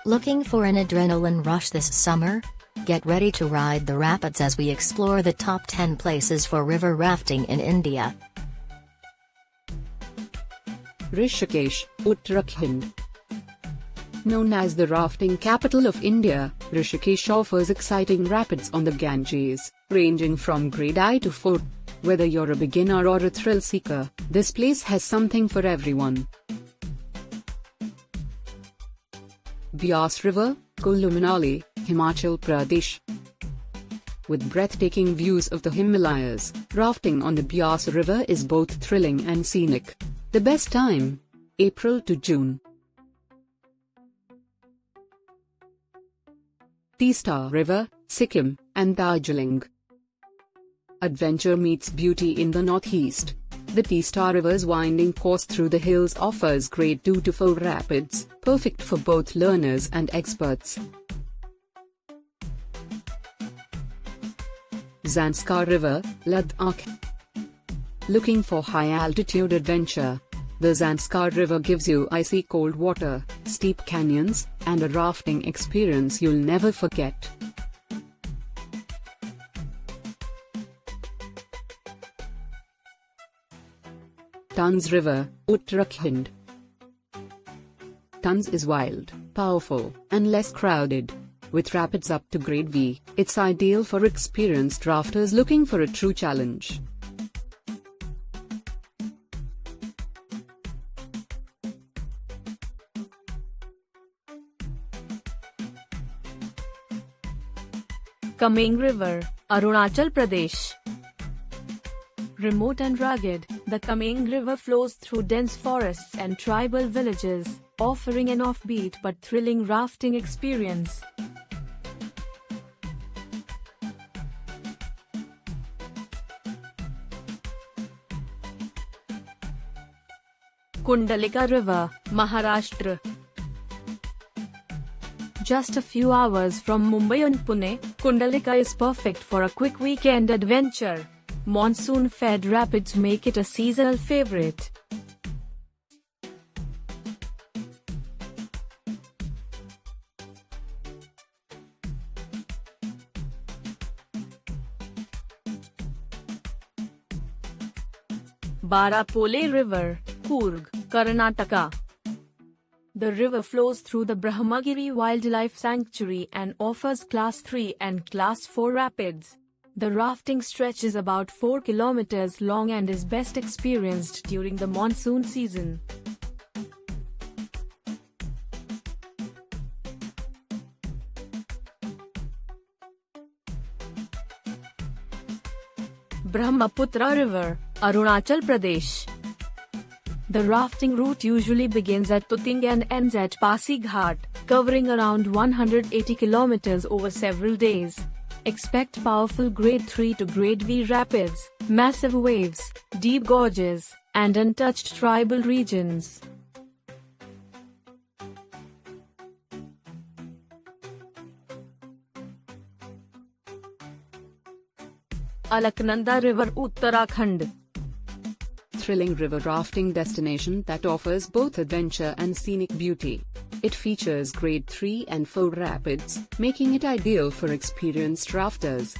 Looking for an adrenaline rush this summer? Get ready to ride the rapids as we explore the top 10 places for river rafting in India. Rishikesh, Uttarakhand. Known as the rafting capital of India, Rishikesh offers exciting rapids on the Ganges, ranging from grade I to 4. Whether you're a beginner or a thrill seeker, this place has something for everyone. Beas River, Kullu Manali, Himachal Pradesh. With breathtaking views of the Himalayas, rafting on the Beas River is both thrilling and scenic. The best time? April to June. Teesta River, Sikkim, and Darjeeling. Adventure meets beauty in the northeast. The Teesta River's winding course through the hills offers grade 2 to 4 rapids, perfect for both learners and experts. Zanskar River, Ladakh. Looking for high-altitude adventure? The Zanskar River gives you icy cold water, steep canyons, and a rafting experience you'll never forget. Tans River, Uttarakhand. Tans is wild, powerful, and less crowded. With rapids up to grade V, it's ideal for experienced rafters looking for a true challenge. Kameng River, Arunachal Pradesh. Remote and rugged, the Kameng River flows through dense forests and tribal villages, offering an offbeat but thrilling rafting experience. Kundalika River, Maharashtra. Just a few hours from Mumbai and Pune, Kundalika is perfect for a quick weekend adventure. Monsoon-fed rapids make it a seasonal favorite. Barapole River, Coorg, Karnataka. The river flows through the Brahmagiri Wildlife Sanctuary and offers Class 3 and Class 4 rapids. The rafting stretch is about 4 kilometers long and is best experienced during the monsoon season. Brahmaputra River, Arunachal Pradesh. The rafting route usually begins at Tuting and ends at Pasighat, covering around 180 kilometers over several days. Expect powerful grade 3 to grade V rapids, massive waves, deep gorges, and untouched tribal regions. Alaknanda River, Uttarakhand. Thrilling river rafting destination that offers both adventure and scenic beauty. It features grade 3 and 4 rapids, making it ideal for experienced rafters.